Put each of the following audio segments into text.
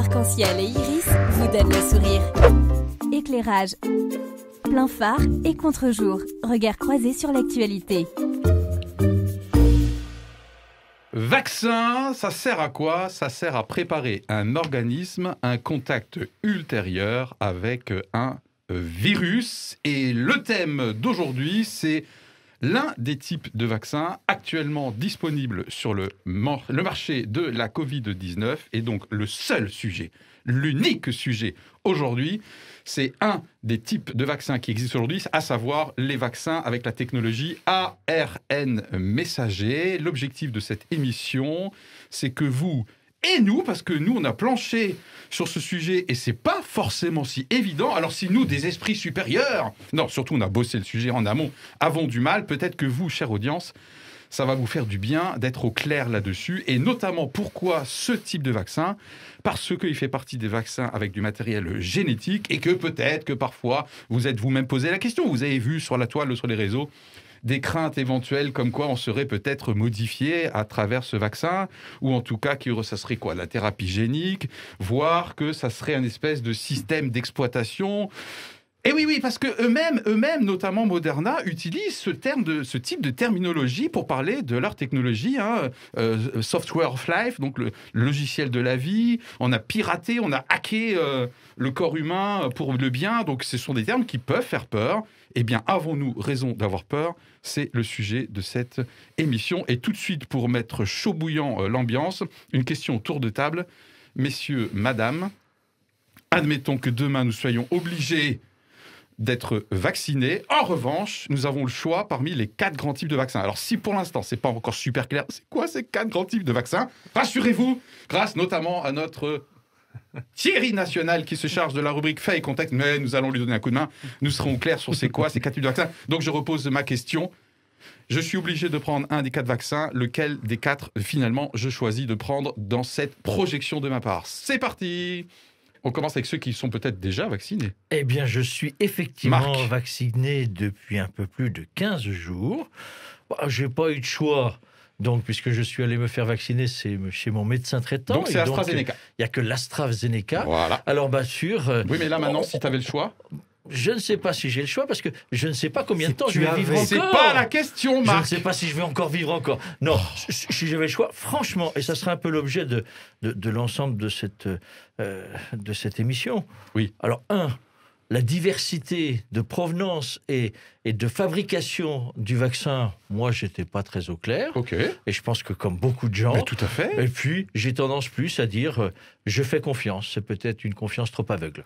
arc-en-ciel et iris vous donnent le sourire. Éclairage, plein phare et contre-jour. Regard croisé sur l'actualité. Vaccin, ça sert à quoi ? Ça sert à préparer un organisme, un contact ultérieur avec un virus. Et le thème d'aujourd'hui, c'est l'un des types de vaccins actuellement disponibles sur le marché de la Covid-19. Et donc le seul sujet, l'unique sujet aujourd'hui, c'est un des types de vaccins qui existent aujourd'hui, à savoir les vaccins avec la technologie ARN messager. L'objectif de cette émission, c'est que vous et nous, parce que nous, on a planché sur ce sujet et c'est pas forcément si évident. Alors si nous, des esprits supérieurs, non, surtout on a bossé le sujet en amont, avons du mal, peut-être que vous, chère audience, ça va vous faire du bien d'être au clair là-dessus. Et notamment, pourquoi ce type de vaccin ? Parce qu'il fait partie des vaccins avec du matériel génétique et que peut-être que parfois, vous êtes vous-même posé la question. Vous avez vu sur la toile, sur les réseaux, des craintes éventuelles comme quoi on serait peut-être modifié à travers ce vaccin, ou en tout cas que ça serait quoi, la thérapie génique, voire que ça serait un espèce de système d'exploitation. Et oui, parce que eux-mêmes, notamment Moderna, utilisent ce type de terminologie pour parler de leur technologie, software of life, donc le logiciel de la vie. On a piraté, on a hacké le corps humain pour le bien. Donc, ce sont des termes qui peuvent faire peur. Eh bien, avons-nous raison d'avoir peur ? C'est le sujet de cette émission. Et tout de suite, pour mettre chaud bouillant l'ambiance, une question tour de table. Messieurs, madame, admettons que demain, nous soyons obligés d'être vaccinés. En revanche, nous avons le choix parmi les 4 grands types de vaccins. Alors, si pour l'instant, c'est pas encore super clair, c'est quoi ces 4 grands types de vaccins ? Rassurez-vous, grâce notamment à notre Thierry National qui se charge de la rubrique Faits et Contexte, mais nous allons lui donner un coup de main. Nous serons clairs sur c'est quoi ces 4 types de vaccins. Donc, je repose ma question. Je suis obligé de prendre un des 4 vaccins. Lequel des 4, finalement, je choisis de prendre dans cette projection de ma part ? C'est parti ! On commence avec ceux qui sont peut-être déjà vaccinés. Eh bien, je suis effectivement Marc. vacciné depuis un peu plus de 15 jours. Je n'ai pas eu de choix. Donc, puisque je suis allé me faire vacciner, c'est chez mon médecin traitant. Donc, c'est AstraZeneca. Il n'y a que l'AstraZeneca. Voilà. Alors, bien sûr... Oui, mais là, maintenant, si tu avais le choix... Je ne sais pas si j'ai le choix, parce que je ne sais pas combien de temps je vais vivre encore. C'est pas la question, Marc. Je ne sais pas si je vais encore vivre encore. Non, si j'avais le choix, franchement, et ça sera un peu l'objet de l'ensemble de cette émission. Oui. Alors, la diversité de provenance et de fabrication du vaccin, moi, j'étais pas très au clair. Ok. Et je pense que comme beaucoup de gens... Mais tout à fait. Et puis, j'ai tendance plus à dire, je fais confiance. C'est peut-être une confiance trop aveugle.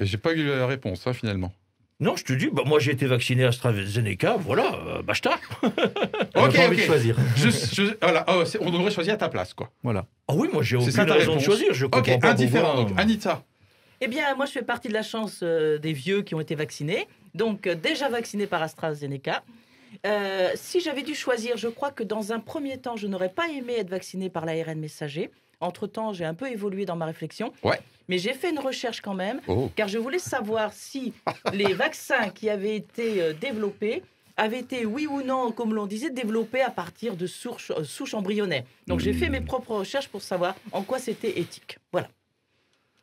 Et j'ai pas eu la réponse, finalement. Non, je te dis, moi j'ai été vacciné AstraZeneca, voilà, basta. Ok. Envie de choisir. Voilà, on devrait choisir à ta place, quoi. Voilà. Ah oui, moi j'ai C'est aucune ça ta raison de réponse. choisir. Je comprends pas indifférent. pourquoi. Donc, Anita. Eh bien, moi, je fais partie de la chance des vieux qui ont été vaccinés. Donc, déjà vacciné par AstraZeneca. Si j'avais dû choisir, je crois que dans un premier temps, je n'aurais pas aimé être vacciné par l'ARN messager. Entre-temps, j'ai un peu évolué dans ma réflexion. Ouais. Mais j'ai fait une recherche quand même, car je voulais savoir si les vaccins qui avaient été développés avaient été, oui ou non, comme l'on disait, développés à partir de souches embryonnaires. Donc, j'ai fait mes propres recherches pour savoir en quoi c'était éthique. Voilà.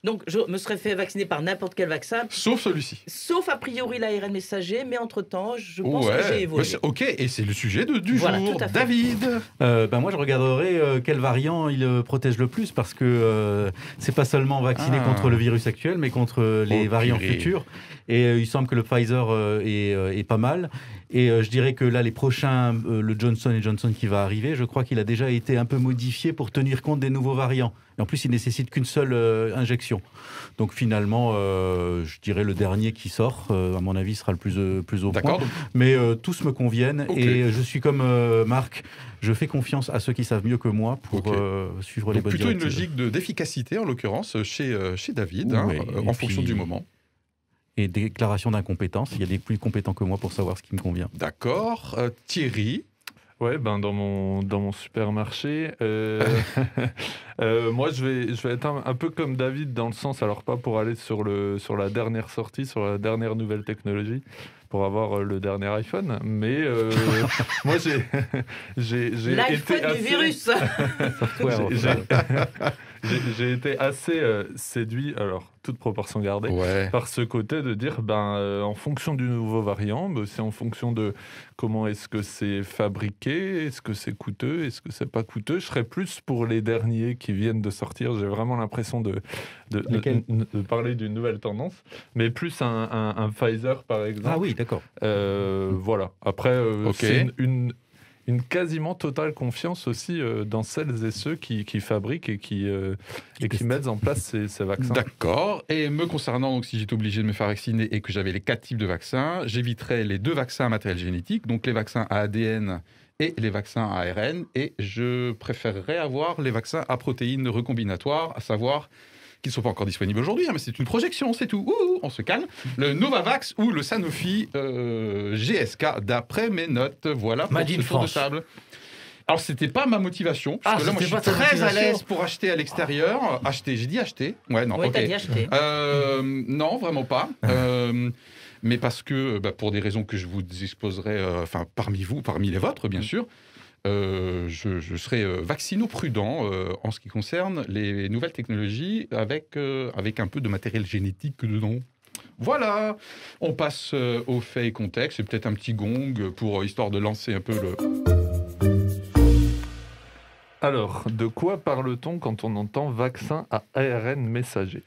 Donc, je me serais fait vacciner par n'importe quel vaccin. Sauf celui-ci. Sauf, a priori, l'ARN messager. Mais entre-temps, je pense que j'ai évolué. Ok, et c'est le sujet du Voilà, jour. tout à fait. David. Moi, je regarderai quel variant il protège le plus, parce que c'est pas seulement vacciné contre le virus actuel, mais contre les variants futurs. Et il semble que le Pfizer est pas mal. Et je dirais que là, les prochains, le Johnson & Johnson qui va arriver, je crois qu'il a déjà été un peu modifié pour tenir compte des nouveaux variants. Et en plus, il nécessite qu'une seule injection. Donc finalement, je dirais le dernier qui sort, à mon avis, sera le plus au point. Mais tous me conviennent. Okay. Et je suis comme Marc, je fais confiance à ceux qui savent mieux que moi pour suivre les bonnes directives. Plutôt une logique d'efficacité, en l'occurrence, chez David, en fonction du moment. Et déclaration d'incompétence. Il y a des plus compétents que moi pour savoir ce qui me convient. D'accord. Thierry. Ouais, dans mon supermarché, moi je vais être un peu comme David dans le sens, alors pas pour aller sur la dernière sortie, sur la dernière nouvelle technologie, pour avoir le dernier iPhone, mais moi j'ai l'iPhone été du virus. j'ai été assez séduit, alors toute proportion gardée, par ce côté de dire, en fonction du nouveau variant, mais aussi en fonction de comment est-ce que c'est fabriqué, est-ce que c'est coûteux, est-ce que c'est pas coûteux, je serais plus pour les derniers qui viennent de sortir. J'ai vraiment l'impression de parler d'une nouvelle tendance, mais plus un Pfizer par exemple. Ah oui, d'accord. Voilà. Après, c'est une quasiment totale confiance aussi dans celles et ceux qui fabriquent et qui mettent en place ces vaccins. D'accord. Et me concernant, donc, si j'étais obligé de me faire vacciner et que j'avais les 4 types de vaccins, j'éviterais les 2 vaccins à matériel génétique, donc les vaccins à ADN et les vaccins à ARN, et je préférerais avoir les vaccins à protéines recombinatoires, à savoir qui ne sont pas encore disponibles aujourd'hui, mais c'est une projection, c'est tout. On se calme. Le Novavax ou le Sanofi GSK, d'après mes notes. Voilà pour Made in ce tour de France. table. Alors, c'était pas ma motivation, parce que là, moi, je suis très à l'aise pour acheter à l'extérieur. Acheter, j'ai dit acheter. Ouais, non, Oui, ok. t'as dit acheter. Non, vraiment pas. Mais parce que, pour des raisons que je vous exposerai, parmi les vôtres, bien sûr, je serai vaccino-prudent en ce qui concerne les nouvelles technologies avec un peu de matériel génétique dedans. Voilà, on passe aux faits et contextes, et peut-être un petit gong histoire de lancer un peu le... Alors, de quoi parle-t-on quand on entend vaccin à ARN messager ?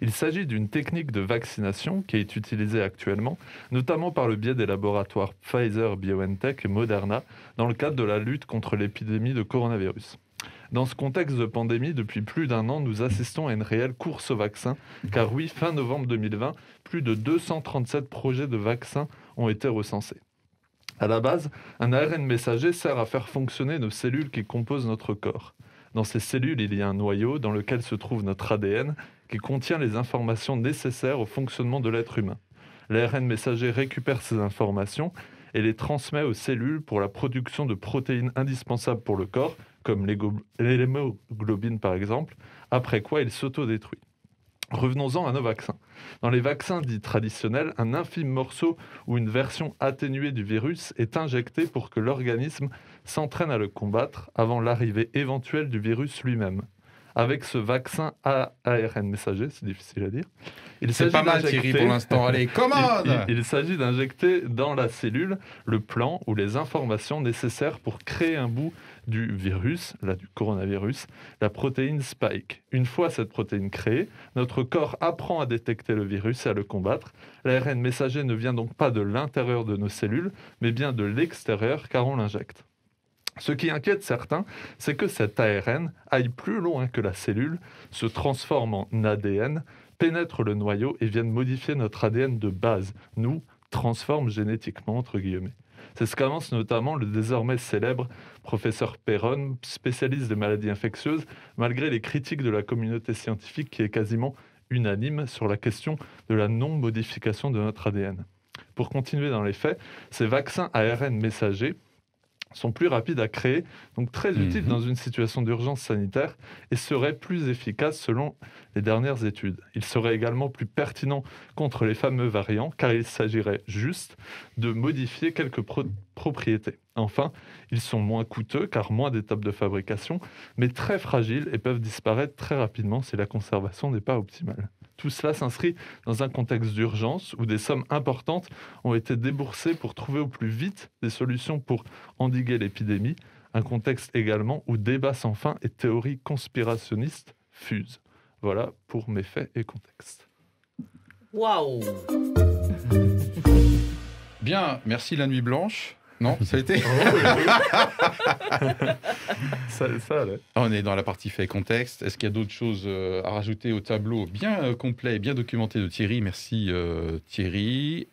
Il s'agit d'une technique de vaccination qui est utilisée actuellement, notamment par le biais des laboratoires Pfizer, BioNTech et Moderna, dans le cadre de la lutte contre l'épidémie de coronavirus. Dans ce contexte de pandémie, depuis plus d'1 an, nous assistons à une réelle course au vaccin, car oui, fin novembre 2020, plus de 237 projets de vaccins ont été recensés. À la base, un ARN messager sert à faire fonctionner nos cellules qui composent notre corps. Dans ces cellules, il y a un noyau dans lequel se trouve notre ADN, qui contient les informations nécessaires au fonctionnement de l'être humain. L'ARN messager récupère ces informations et les transmet aux cellules pour la production de protéines indispensables pour le corps, comme l'hémoglobine par exemple, après quoi il s'autodétruit. Revenons-en à nos vaccins. Dans les vaccins dits traditionnels, un infime morceau ou une version atténuée du virus est injecté pour que l'organisme s'entraîne à le combattre avant l'arrivée éventuelle du virus lui-même. Avec ce vaccin à ARN messager, c'est difficile à dire. C'est pas mal, Thierry, pour l'instant. Allez, commande. Il s'agit d'injecter dans la cellule le plan ou les informations nécessaires pour créer un bout du virus, là du coronavirus, la protéine Spike. Une fois cette protéine créée, notre corps apprend à détecter le virus et à le combattre. L'ARN messager ne vient donc pas de l'intérieur de nos cellules, mais bien de l'extérieur, car on l'injecte. Ce qui inquiète certains, c'est que cet ARN aille plus loin que la cellule, se transforme en ADN, pénètre le noyau et vienne modifier notre ADN de base, nous transforme génétiquement, entre guillemets. C'est ce qu'avance notamment le désormais célèbre professeur Perron, spécialiste des maladies infectieuses, malgré les critiques de la communauté scientifique qui est quasiment unanime sur la question de la non-modification de notre ADN. Pour continuer dans les faits, ces vaccins ARN messagers sont plus rapides à créer, donc très utiles dans une situation d'urgence sanitaire et seraient plus efficaces selon les dernières études. Ils seraient également plus pertinents contre les fameux variants car il s'agirait juste de modifier quelques propriétés. Enfin, ils sont moins coûteux car moins d'étapes de fabrication, mais très fragiles et peuvent disparaître très rapidement si la conservation n'est pas optimale. Tout cela s'inscrit dans un contexte d'urgence où des sommes importantes ont été déboursées pour trouver au plus vite des solutions pour endiguer l'épidémie. Un contexte également où débats sans fin et théories conspirationnistes fusent. Voilà pour mes faits et contextes. Waouh! Bien, merci la nuit blanche. Non, ça a été ça allait. On est dans la partie fait et contexte. Est-ce qu'il y a d'autres choses à rajouter au tableau bien complet et bien documenté de Thierry? Merci Thierry.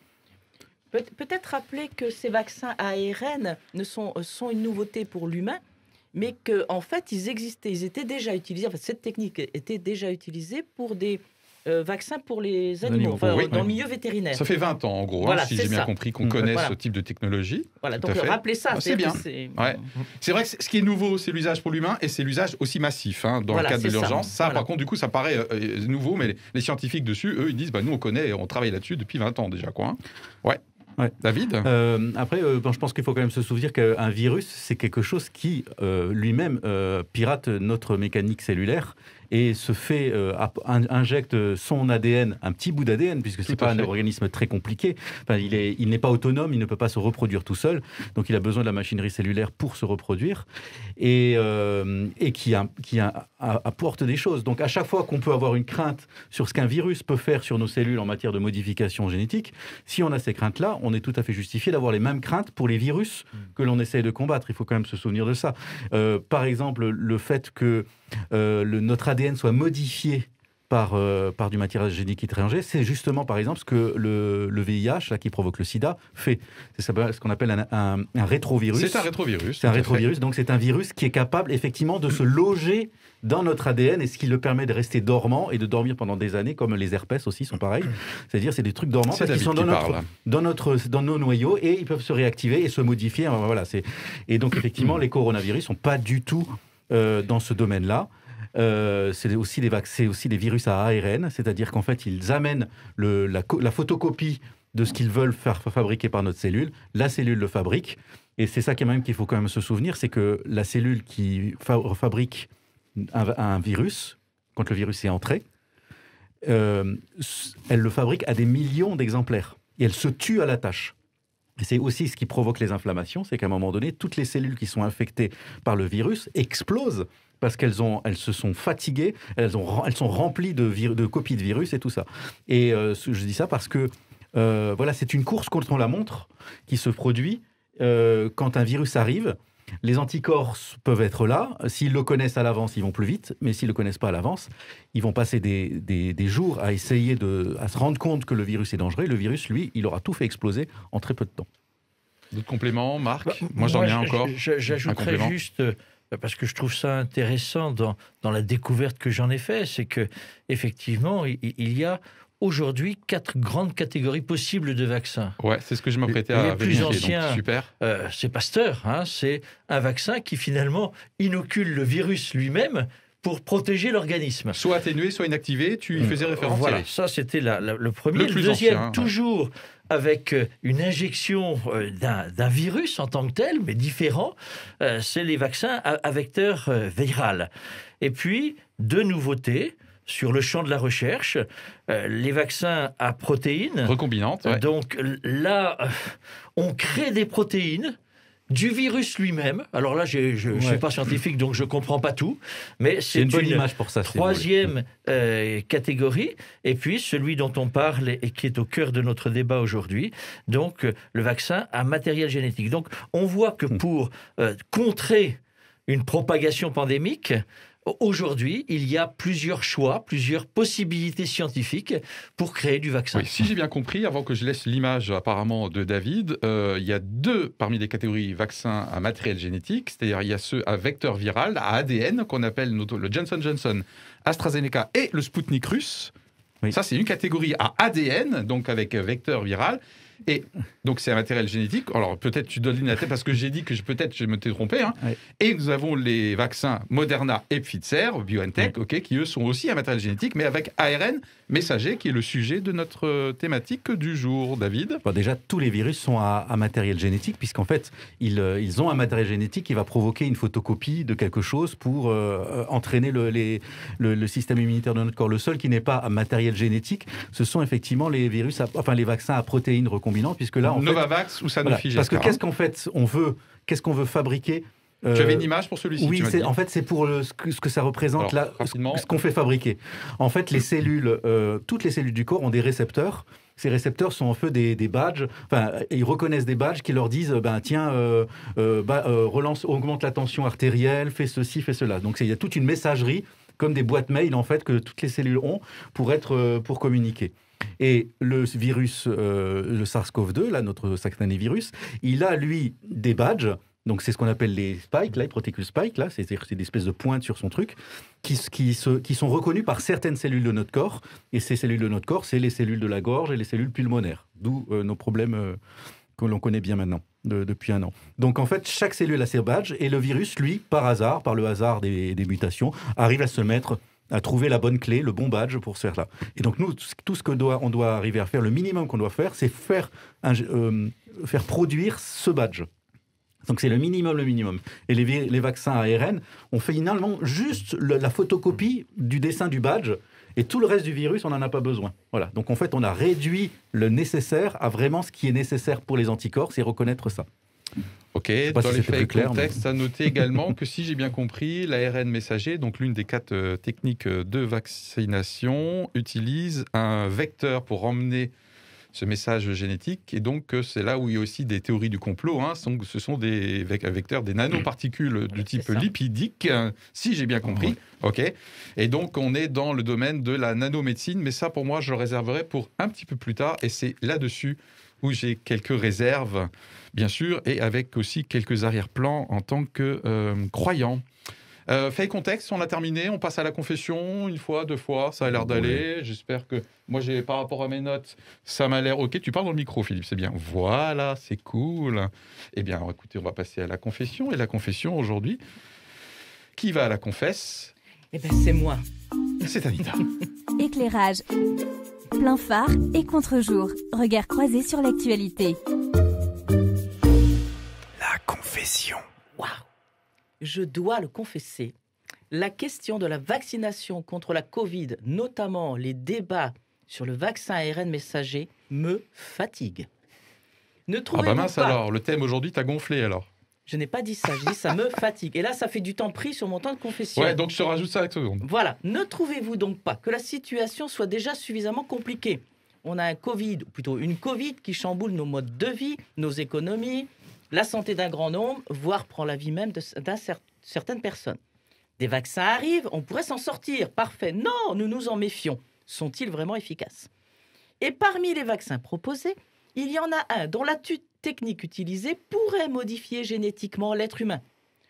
Peut-être rappeler que ces vaccins ARN sont une nouveauté pour l'humain, mais qu'en fait, ils étaient déjà utilisés, cette technique était déjà utilisée pour des vaccins pour les animaux, dans le milieu vétérinaire. Ça fait 20 ans, en gros, voilà, si j'ai bien compris, qu'on connaît ce type de technologie. Voilà, donc rappelez ça. C'est bien. C'est vrai que ce qui est nouveau, c'est l'usage pour l'humain, et c'est l'usage aussi massif dans le cadre de l'urgence. Ça, par contre, du coup, ça paraît nouveau, mais les scientifiques dessus, eux, ils disent, nous, on connaît, on travaille là-dessus depuis 20 ans déjà, quoi. Ouais. David Après, je pense qu'il faut quand même se souvenir qu'un virus, c'est quelque chose qui lui-même pirate notre mécanique cellulaire et injecte son ADN, un petit bout d'ADN, puisque c'est pas un organisme très compliqué. Enfin, il n'est pas autonome, il ne peut pas se reproduire tout seul, donc il a besoin de la machinerie cellulaire pour se reproduire, et qui apporte des choses. Donc à chaque fois qu'on peut avoir une crainte sur ce qu'un virus peut faire sur nos cellules en matière de modification génétique, si on a ces craintes-là, on est tout à fait justifié d'avoir les mêmes craintes pour les virus que l'on essaie de combattre. Il faut quand même se souvenir de ça. Par exemple, le fait que notre ADN soit modifié par du matériel génétique étranger, c'est justement, par exemple, ce que le VIH, là, qui provoque le sida, fait. C'est ce qu'on appelle un rétrovirus. C'est un rétrovirus. C'est un rétrovirus, donc c'est un virus qui est capable, effectivement, de se loger dans notre ADN, et ce qui le permet de rester dormant et de dormir pendant des années, comme les herpès aussi sont pareils. C'est-à-dire, c'est des trucs dormants parce qu'ils sont dans nos noyaux, et ils peuvent se réactiver et se modifier. Voilà, et donc, effectivement, les coronavirus ne sont pas du tout dans ce domaine-là. C'est aussi des virus à ARN, c'est-à-dire qu'en fait, ils amènent la photocopie de ce qu'ils veulent faire fabriquer par notre cellule. La cellule le fabrique, et c'est ça qu'il faut quand même se souvenir, c'est que la cellule qui fabrique un virus, quand le virus est entré, elle le fabrique à des millions d'exemplaires, et elle se tue à la tâche. Et c'est aussi ce qui provoque les inflammations, c'est qu'à un moment donné, toutes les cellules qui sont infectées par le virus explosent, parce qu'elles se sont fatiguées, elles sont remplies de copies de virus et tout ça. Et je dis ça parce que voilà, c'est une course contre la montre qui se produit quand un virus arrive. Les anticorps peuvent être là. S'ils le connaissent à l'avance, ils vont plus vite. Mais s'ils ne le connaissent pas à l'avance, ils vont passer des jours à essayer à se rendre compte que le virus est dangereux. Le virus, lui, il aura tout fait exploser en très peu de temps. D'autres compléments, Marc ? Moi, j'en ai encore. J'ajouterais juste... parce que je trouve ça intéressant dans la découverte que j'en ai faite, c'est que effectivement, il y a aujourd'hui 4 grandes catégories possibles de vaccins. Ouais, c'est ce que je m'apprêtais à vérifier. Les plus anciens, super. C'est Pasteur, c'est un vaccin qui finalement inocule le virus lui-même pour protéger l'organisme. Soit atténué, soit inactivé, tu y faisais référence. Voilà, ça c'était le premier. Le deuxième, ancien, toujours avec une injection d'un virus en tant que tel, mais différent, c'est les vaccins à vecteur viral. Et puis, 2 nouveautés sur le champ de la recherche, les vaccins à protéines. Recombinantes, ouais. Donc là, on crée des protéines du virus lui-même. Alors là, je ne suis pas scientifique, donc je ne comprends pas tout, mais c'est une bonne image pour ça. Troisième catégorie, et puis celui dont on parle et qui est au cœur de notre débat aujourd'hui, donc le vaccin à matériel génétique. Donc on voit que pour contrer une propagation pandémique, aujourd'hui, il y a plusieurs choix, plusieurs possibilités scientifiques pour créer du vaccin. Oui, si j'ai bien compris, avant que je laisse l'image apparemment de David, il y a 2 parmi les catégories vaccins à matériel génétique, c'est-à-dire il y a ceux à vecteur viral, à ADN, qu'on appelle le Johnson & Johnson, AstraZeneca et le Sputnik russe. Oui. Ça, c'est une catégorie à ADN, donc avec vecteur viral. Et donc, c'est un matériel génétique. Alors, peut-être tu donnes la tête parce que j'ai dit que je m'étais trompé. Hein. Oui. Et nous avons les vaccins Moderna et Pfizer, BioNTech, qui eux sont aussi un matériel génétique, mais avec ARN messager, qui est le sujet de notre thématique du jour. David ? Bon, déjà, tous les virus sont à matériel génétique, puisqu'en fait, ils ont un matériel génétique qui va provoquer une photocopie de quelque chose pour entraîner le système immunitaire de notre corps. Le seul qui n'est pas à matériel génétique, ce sont effectivement les les vaccins à protéines recombinantes, puisque là, Novavax ou Sanofi, parce que qu'est-ce qu'on veut fabriquer? Tu avais une image pour celui-ci? Oui, en fait, c'est pour ce que ça représente. Alors, là, ce qu'on fait fabriquer. En fait, les cellules, toutes les cellules du corps ont des récepteurs. Ces récepteurs sont en fait des badges. Enfin, ils reconnaissent des badges qui leur disent relance, augmente la tension artérielle, fais ceci, fais cela. Donc, il y a toute une messagerie, comme des boîtes mail, en fait, que toutes les cellules ont pour communiquer. Et le virus, le SARS-CoV-2, là, notre satané virus, il a, lui, des badges. Donc, c'est ce qu'on appelle les spikes, là, les protécules spikes, là, c'est des espèces de pointes sur son truc, qui sont reconnues par certaines cellules de notre corps. Et ces cellules de notre corps, c'est les cellules de la gorge et les cellules pulmonaires. D'où nos problèmes que l'on connaît bien maintenant, depuis 1 an. Donc, en fait, chaque cellule a ses badges, et le virus, lui, par le hasard des mutations, arrive à trouver la bonne clé, le bon badge pour se faire là. Et donc, nous, tout ce qu'on doit arriver à faire, le minimum qu'on doit faire, c'est faire produire ce badge. Donc c'est le minimum. Et les vaccins ARN, on fait finalement juste la photocopie du dessin du badge, et tout le reste du virus, on n'en a pas besoin. Voilà. Donc en fait, on a réduit le nécessaire à vraiment ce qui est nécessaire pour les anticorps, c'est reconnaître ça. Ok, dans les faits et contextes, à noter également que si j'ai bien compris, l'ARN messager, donc l'une des 4 techniques de vaccination, utilise un vecteur pour emmener ce message génétique, et donc c'est là où il y a aussi des théories du complot. Ce sont des vecteurs, des nanoparticules du type lipidique, si j'ai bien compris. Ok. Et donc on est dans le domaine de la nanomédecine, mais ça pour moi je le réserverai pour un petit peu plus tard, et c'est là-dessus où j'ai quelques réserves, bien sûr, et avec aussi quelques arrière-plans en tant que croyant. Fait et contexte, on a terminé, on passe à la confession, 1 fois, 2 fois, ça a l'air d'aller. J'espère que, moi, par rapport à mes notes, ça m'a l'air OK. Tu parles dans le micro, Philippe, c'est bien. Voilà, c'est cool. Eh bien, écoutez, on va passer à la confession. Et la confession, aujourd'hui, qui va à la confesse? Eh bien, c'est moi. C'est Anita. Éclairage, plein phare et contre-jour. Regard croisé sur l'actualité. La confession. Waouh! Je dois le confesser, la question de la vaccination contre la Covid, notamment les débats sur le vaccin ARN messager, me fatigue. Ne trouvez-vous mince pas... alors, le thème aujourd'hui t'a gonflé alors. Je n'ai pas dit ça, je dis ça me fatigue. Et là, ça fait du temps pris sur mon temps de confession. Ouais, donc je te rajoute ça avec seconde. Voilà, ne trouvez-vous donc pas que la situation soit déjà suffisamment compliquée? On a un Covid, ou plutôt une Covid qui chamboule nos modes de vie, nos économies, la santé d'un grand nombre, voire prend la vie même de certaines personnes. Des vaccins arrivent, on pourrait s'en sortir. Parfait. Non, nous nous en méfions. Sont-ils vraiment efficaces? Et parmi les vaccins proposés, il y en a un dont la technique utilisée pourrait modifier génétiquement l'être humain.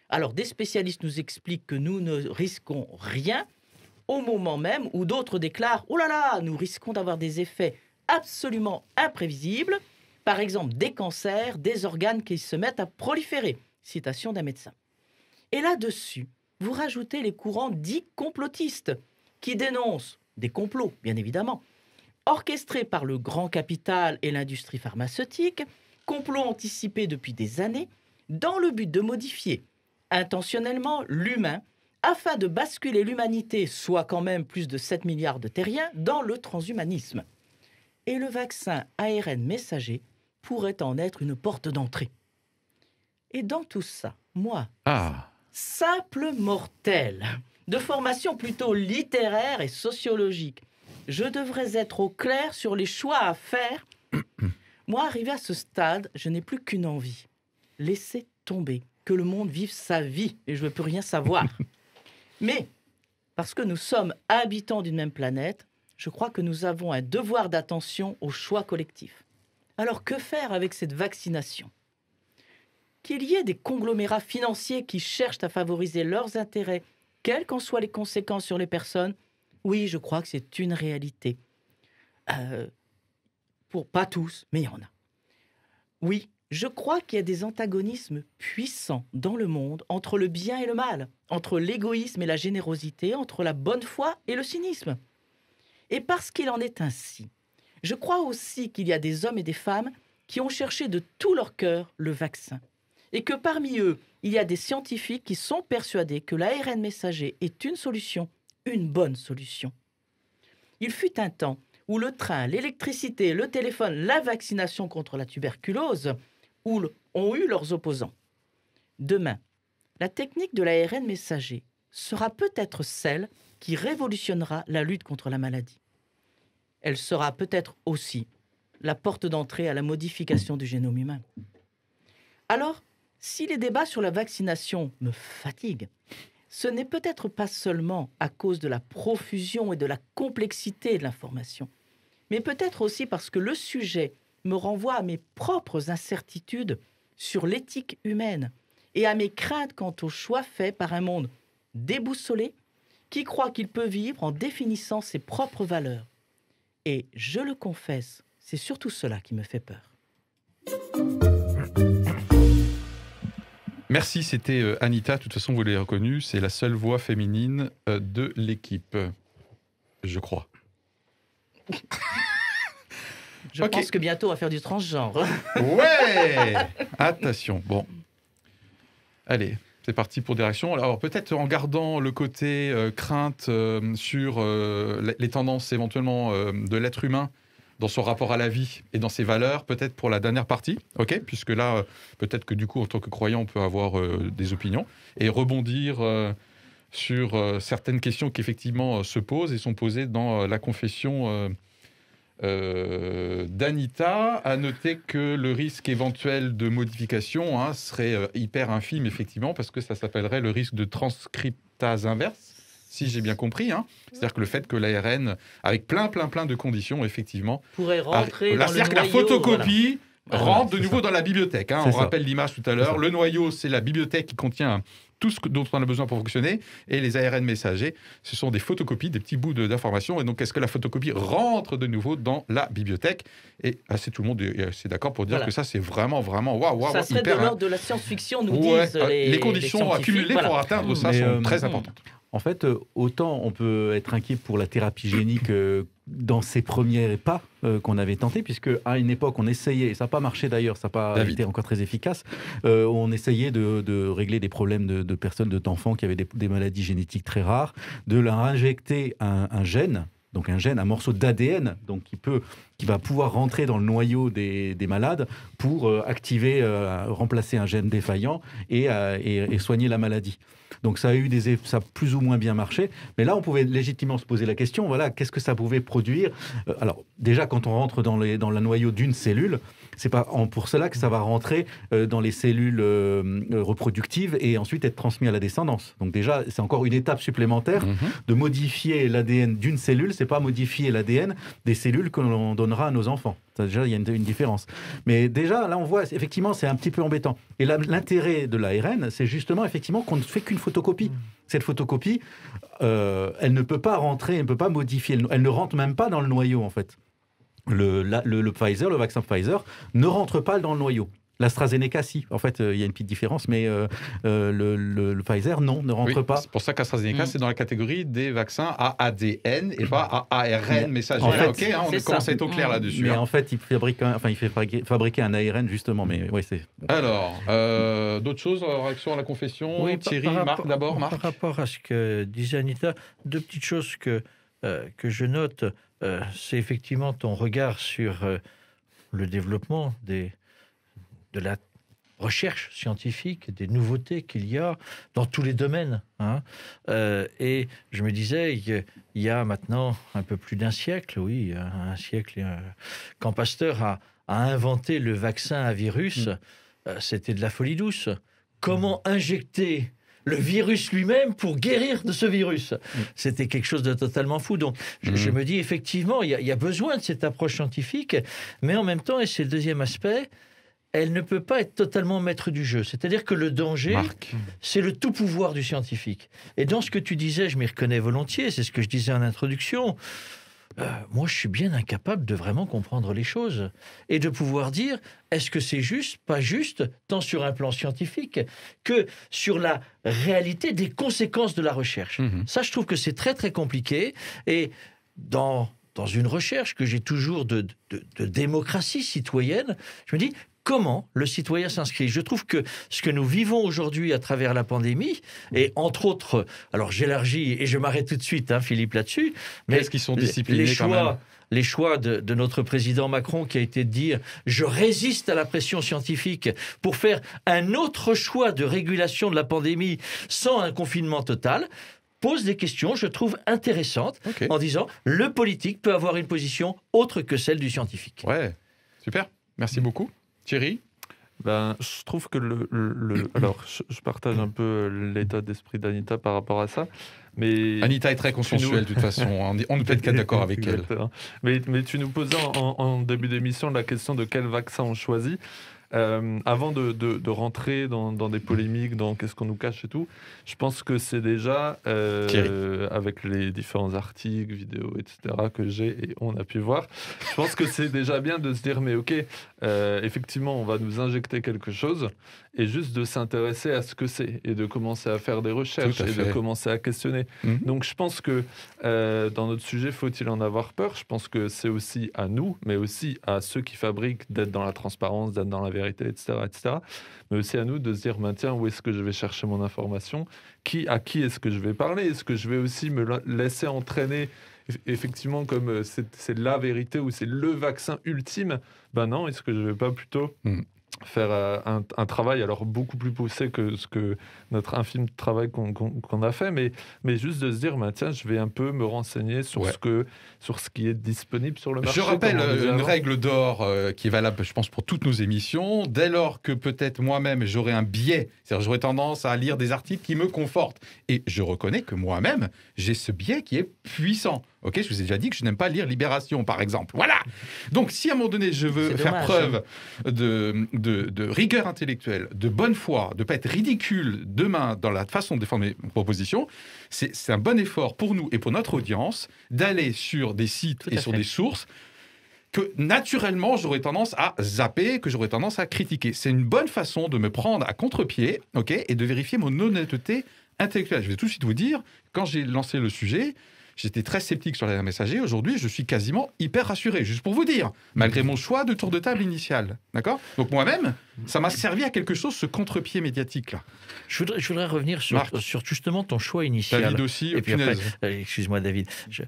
Alors, des spécialistes nous expliquent que nous ne risquons rien, au moment même où d'autres déclarent « Oh là là, nous risquons d'avoir des effets absolument imprévisibles », par exemple, des cancers, des organes qui se mettent à proliférer. Citation d'un médecin. Et là-dessus, vous rajoutez les courants dits complotistes, qui dénoncent des complots, bien évidemment, orchestrés par le grand capital et l'industrie pharmaceutique, complots anticipés depuis des années, dans le but de modifier intentionnellement l'humain, afin de basculer l'humanité, soit quand même plus de 7 milliards de terriens, dans le transhumanisme. Et le vaccin ARN messager pourrait en être une porte d'entrée. Et dans tout ça, moi, simple mortel, de formation plutôt littéraire et sociologique, je devrais être au clair sur les choix à faire. Moi, arrivé à ce stade, je n'ai plus qu'une envie. Laisser tomber, que le monde vive sa vie, et je ne veux plus rien savoir. Mais, parce que nous sommes habitants d'une même planète, je crois que nous avons un devoir d'attention au choix collectif. Alors que faire avec cette vaccination? Qu'il y ait des conglomérats financiers qui cherchent à favoriser leurs intérêts, quelles qu'en soient les conséquences sur les personnes, oui, je crois que c'est une réalité. Pour pas tous, mais il y en a. Oui, je crois qu'il y a des antagonismes puissants dans le monde entre le bien et le mal, entre l'égoïsme et la générosité, entre la bonne foi et le cynisme. Et parce qu'il en est ainsi, je crois aussi qu'il y a des hommes et des femmes qui ont cherché de tout leur cœur le vaccin. Et que parmi eux, il y a des scientifiques qui sont persuadés que l'ARN messager est une solution, une bonne solution. Il fut un temps où le train, l'électricité, le téléphone, la vaccination contre la tuberculose ont eu leurs opposants. Demain, la technique de l'ARN messager sera peut-être celle qui révolutionnera la lutte contre la maladie. Elle sera peut-être aussi la porte d'entrée à la modification du génome humain. Alors, si les débats sur la vaccination me fatiguent, ce n'est peut-être pas seulement à cause de la profusion et de la complexité de l'information, mais peut-être aussi parce que le sujet me renvoie à mes propres incertitudes sur l'éthique humaine et à mes craintes quant aux choix faits par un monde déboussolé qui croit qu'il peut vivre en définissant ses propres valeurs. Et je le confesse, c'est surtout cela qui me fait peur. Merci, c'était Anita. De toute façon, vous l'avez reconnue, c'est la seule voix féminine de l'équipe, je crois. Je pense que bientôt on va faire du transgenre. Ouais. Attention. Bon. Allez, c'est parti pour des réactions. Alors peut-être en gardant le côté crainte sur les tendances éventuellement de l'être humain dans son rapport à la vie et dans ses valeurs, peut-être pour la dernière partie, ok ? Puisque là, peut-être que du coup, en tant que croyant, on peut avoir des opinions et rebondir sur certaines questions qui effectivement se posent et sont posées dans la confession d'Anita. À noter que le risque éventuel de modification serait hyper infime, effectivement, parce que ça s'appellerait le risque de transcriptase inverse, si j'ai bien compris. C'est-à-dire que le fait que l'ARN, avec plein de conditions, effectivement, pourrait rentrer dans le c'est-à-dire que la photocopie rentre de nouveau dans la bibliothèque. On rappelle l'image tout à l'heure. Le noyau, c'est la bibliothèque qui contient tout ce dont on a besoin pour fonctionner. Et les ARN messagers, ce sont des photocopies, des petits bouts d'informations. Et donc, est-ce que la photocopie rentre de nouveau dans la bibliothèque ? Et tout le monde est d'accord pour dire que ça, c'est vraiment waouh. Ça serait de l'ordre de la science-fiction, nous disent les conditions accumulées pour atteindre ça sont très importantes. En fait, autant on peut être inquiet pour la thérapie génique dans ses premiers pas qu'on avait tenté, puisque à une époque on essayait, et ça n'a pas marché d'ailleurs, ça n'a pas été encore très efficace, on essayait de régler des problèmes de personnes, d'enfants qui avaient des maladies génétiques très rares, de leur injecter un gène. Donc un gène, un morceau d'ADN, donc qui va pouvoir rentrer dans le noyau des malades pour remplacer un gène défaillant et soigner la maladie. Donc ça a plus ou moins bien marché, mais là on pouvait légitimement se poser la question, qu'est-ce que ça pouvait produire ? Alors déjà quand on rentre dans le noyau d'une cellule, c'est pas pour cela que ça va rentrer dans les cellules reproductives et ensuite être transmis à la descendance. Donc déjà c'est encore une étape supplémentaire de modifier l'ADN d'une cellule, c'est pas modifier l'ADN des cellules que l'on donnera à nos enfants. Déjà, il y a une différence. Mais déjà, là, on voit, effectivement, c'est un petit peu embêtant. Et l'intérêt de l'ARN, c'est justement, effectivement, qu'on ne fait qu'une photocopie. Cette photocopie, elle ne peut pas rentrer, elle ne peut pas modifier. Elle ne rentre même pas dans le noyau, en fait. Le Pfizer, le vaccin Pfizer, ne rentre pas dans le noyau. L'AstraZeneca, si. En fait, il y a une petite différence, mais le Pfizer, non, ne rentre pas. C'est pour ça qu'AstraZeneca, c'est dans la catégorie des vaccins à ADN et pas à ARN messager. En fait, on commence à être au clair là-dessus. Mais en fait, il fait fabriquer un ARN, justement. Mais, c'est... Alors, d'autres choses, réaction à la confession, Thierry, Marc d'abord. Par rapport à ce que disait Anita, deux petites choses que je note, c'est effectivement ton regard sur le développement de la recherche scientifique, des nouveautés qu'il y a dans tous les domaines. Et je me disais, il y a maintenant un peu plus d'un siècle, quand Pasteur a inventé le vaccin à virus, c'était de la folie douce. Comment injecter le virus lui-même pour guérir de ce virus? C'était quelque chose de totalement fou. Donc, je me dis, effectivement, il y a besoin de cette approche scientifique, mais en même temps, et c'est le deuxième aspect, elle ne peut pas être totalement maître du jeu. C'est-à-dire que le danger, c'est le tout pouvoir du scientifique. Et dans ce que tu disais, je m'y reconnais volontiers, c'est ce que je disais en introduction, moi, je suis bien incapable de vraiment comprendre les choses et de pouvoir dire, est-ce que c'est juste, pas juste, tant sur un plan scientifique que sur la réalité des conséquences de la recherche. Ça, je trouve que c'est très, très compliqué. Et dans une recherche que j'ai toujours de démocratie citoyenne, je me dis, comment le citoyen s'inscrit ? Je trouve que ce que nous vivons aujourd'hui à travers la pandémie, et entre autres, alors j'élargis et je m'arrête tout de suite, Philippe, là-dessus, mais est-ce qu'ils sont disciplinés quand même ? Les choix de notre président Macron qui a été de dire « je résiste à la pression scientifique » pour faire un autre choix de régulation de la pandémie sans un confinement total, pose des questions, je trouve, intéressantes, en disant « le politique peut avoir une position autre que celle du scientifique ». Ouais, super, merci beaucoup. Thierry ? Je trouve que alors, je partage un peu l'état d'esprit d'Anita par rapport à ça. Mais Anita est très consensuelle, de toute façon. On ne peut être d'accord avec elle. Mais tu nous posais en début d'émission la question de quel vaccin on choisit. Avant de rentrer dans des polémiques, dans qu'est-ce qu'on nous cache et tout, je pense que c'est déjà, avec les différents articles, vidéos, etc. que j'ai et on a pu voir, je pense que c'est déjà bien de se dire, mais ok, effectivement, on va nous injecter quelque chose, et juste de s'intéresser à ce que c'est, et de commencer à faire des recherches, et de commencer à questionner. Donc je pense que dans notre sujet, faut-il en avoir peur ? Je pense que c'est aussi à nous, mais aussi à ceux qui fabriquent, d'être dans la transparence, d'être dans la vérité, etc., etc. Mais aussi à nous de se dire, tiens, où est-ce que je vais chercher mon information ? À qui est-ce que je vais parler ? Est-ce que je vais aussi me laisser entraîner effectivement comme c'est la vérité ou c'est le vaccin ultime ? Ben non, est-ce que je ne vais pas plutôt faire un travail alors beaucoup plus poussé que ce que notre infime travail qu'on a fait, mais juste de se dire, tiens, je vais un peu me renseigner sur ce qui est disponible sur le marché. Je rappelle une règle d'or qui est valable, je pense, pour toutes nos émissions. Dès lors que peut-être moi-même j'aurai un biais, c'est-à-dire j'aurai tendance à lire des articles qui me confortent, et je reconnais que moi-même j'ai ce biais qui est puissant. Ok, je vous ai déjà dit que je n'aime pas lire Libération, par exemple. Voilà. Donc, si à un moment donné, je veux faire preuve de rigueur intellectuelle, de bonne foi, de ne pas être ridicule demain dans la façon de défendre mes propositions, c'est un bon effort pour nous et pour notre audience d'aller sur des sites et sur des sources que, naturellement, j'aurais tendance à zapper, que j'aurais tendance à critiquer. C'est une bonne façon de me prendre à contre-pied, ok, et de vérifier mon honnêteté intellectuelle. Je vais tout de suite vous dire, quand j'ai lancé le sujet, j'étais très sceptique sur les messagers. Aujourd'hui, je suis quasiment hyper rassuré, juste pour vous dire, malgré mon choix de tour de table initial. D'accord ? Donc moi-même, ça m'a servi à quelque chose, ce contre-pied médiatique-là. Je voudrais revenir sur justement ton choix initial. David aussi, et puis après, excuse-moi David. Tu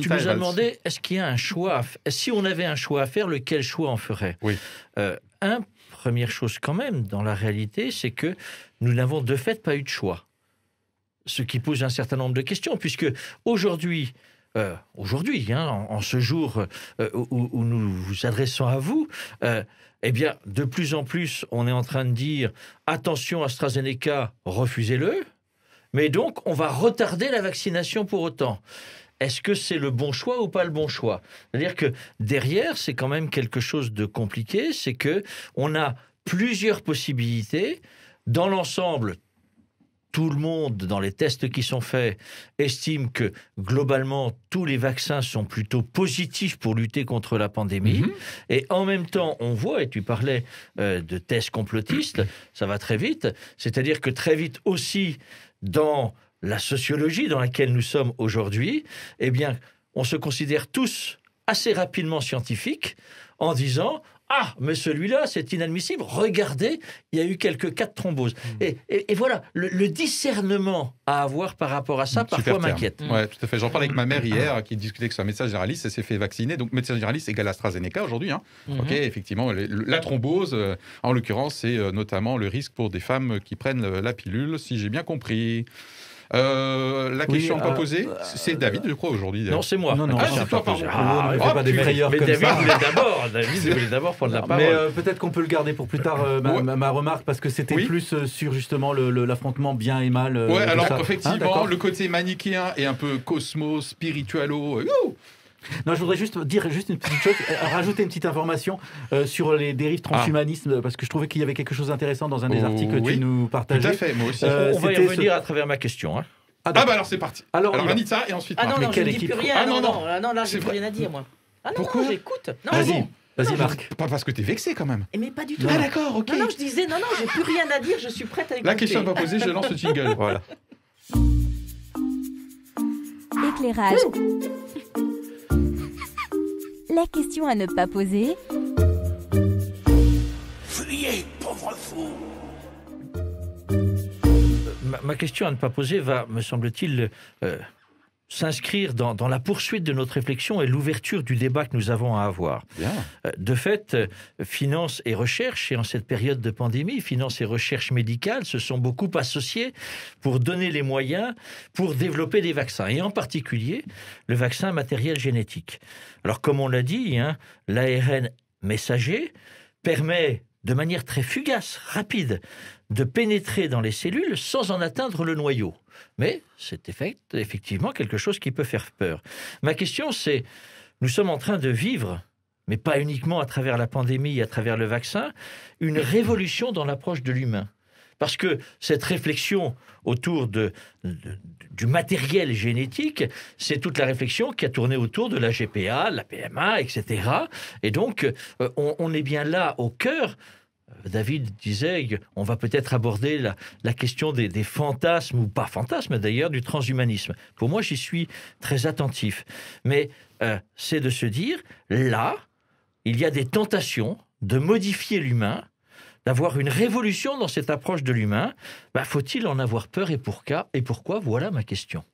nous as demandé, est-ce qu'il y a un choix si on avait un choix à faire, lequel choix on ferait ? Oui. Première chose quand même, dans la réalité, c'est que nous n'avons de fait pas eu de choix. Ce qui pose un certain nombre de questions, puisque aujourd'hui, en ce jour où nous vous adressons à vous, eh bien, de plus en plus, on est en train de dire « Attention, AstraZeneca, refusez-le », mais donc, on va retarder la vaccination pour autant. Est-ce que c'est le bon choix ou pas le bon choix ? C'est-à-dire que derrière, c'est quand même quelque chose de compliqué, c'est qu'on a plusieurs possibilités. Dans l'ensemble, tout le monde, dans les tests qui sont faits, estime que, globalement, tous les vaccins sont plutôt positifs pour lutter contre la pandémie. Et en même temps, on voit, et tu parlais de tests complotistes, ça va très vite. C'est-à-dire que très vite aussi, dans la sociologie dans laquelle nous sommes aujourd'hui, eh bien, on se considère tous assez rapidement scientifiques en disant « Ah, mais celui-là, c'est inadmissible. Regardez, il y a eu quelques cas de thrombose. » Et voilà, le discernement à avoir par rapport à ça, parfois m'inquiète. Oui, tout à fait. J'en parlais avec ma mère hier, qui discutait avec son médecin généraliste, elle s'est fait vacciner. Donc, médecin généraliste égale AstraZeneca aujourd'hui. Ok, effectivement, la thrombose, en l'occurrence, c'est notamment le risque pour des femmes qui prennent la pilule, si j'ai bien compris. La question pas posée, c'est David, je crois, aujourd'hui. Non, c'est moi. Non, c'est toi, pardon. Ne fais pas des frayeurs comme David ça. David voulait d'abord prendre la parole. Mais peut-être qu'on peut le garder pour plus tard, ma remarque, parce que c'était plus sur justement l'affrontement bien et mal. Alors effectivement, le côté manichéen et un peu cosmos, spiritualo. Non, je voudrais juste dire une petite chose, rajouter une petite information sur les dérives transhumanisme, parce que je trouvais qu'il y avait quelque chose d'intéressant dans un des articles que tu nous partageais. Tout à fait, moi aussi. On va y revenir à travers ma question. Hein. Alors c'est parti. Alors Anita et ensuite Marc. Je ne dis plus rien. Non, là, j'ai plus rien à dire, moi. Pourquoi ? J'écoute. Vas-y, Marc. Pas parce que t'es vexé, quand même. Mais pas du tout. Ah, d'accord, ok. Non, je disais, non, j'ai plus rien à dire, je suis prête à écouter. La question n'est pas posée, je lance le jingle. Voilà. Éclairage. La question à ne pas poser. Fuyez, pauvre fou. Ma question à ne pas poser va, me semble-t-il, s'inscrire dans la poursuite de notre réflexion et l'ouverture du débat que nous avons à avoir. Bien. De fait, finance et recherche, et en cette période de pandémie, finance et recherche médicale se sont beaucoup associées pour donner les moyens pour développer des vaccins, et en particulier le vaccin matériel génétique. Alors, comme on l'a dit, l'ARN messager permet de manière très fugace, rapide, de pénétrer dans les cellules sans en atteindre le noyau. Mais c'est effectivement quelque chose qui peut faire peur. Ma question, c'est, nous sommes en train de vivre, mais pas uniquement à travers la pandémie et à travers le vaccin, une révolution dans l'approche de l'humain. Parce que cette réflexion autour du matériel génétique, c'est toute la réflexion qui a tourné autour de la GPA, la PMA, etc. Et donc, on est bien là au cœur. David disait, on va peut-être aborder la question des fantasmes, ou pas fantasmes d'ailleurs, du transhumanisme. Pour moi, j'y suis très attentif. Mais c'est de se dire, là, il y a des tentations de modifier l'humain, d'avoir une révolution dans cette approche de l'humain, faut-il en avoir peur et pourquoi? Voilà ma question.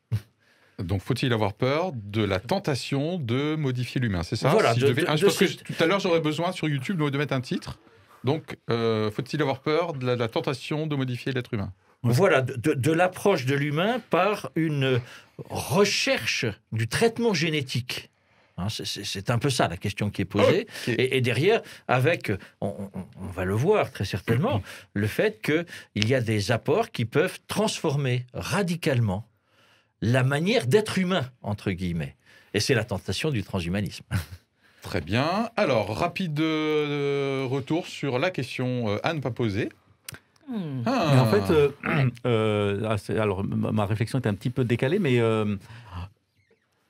Donc, faut-il avoir peur de la tentation de modifier l'humain? C'est ça? Voilà, parce que tout à l'heure, j'aurais besoin sur YouTube de mettre un titre. Donc, faut-il avoir peur de la tentation de modifier l'être humain? Voilà, de l'approche de l'humain par une recherche du traitement génétique. C'est un peu ça la question qui est posée. Okay. Et derrière, avec, on va le voir très certainement, le fait qu'il y a des apports qui peuvent transformer radicalement la manière d'être humain, entre guillemets. Et c'est la tentation du transhumanisme. Très bien. Alors, rapide retour sur la question à ne pas poser. Mais en fait, alors ma réflexion est un petit peu décalée, mais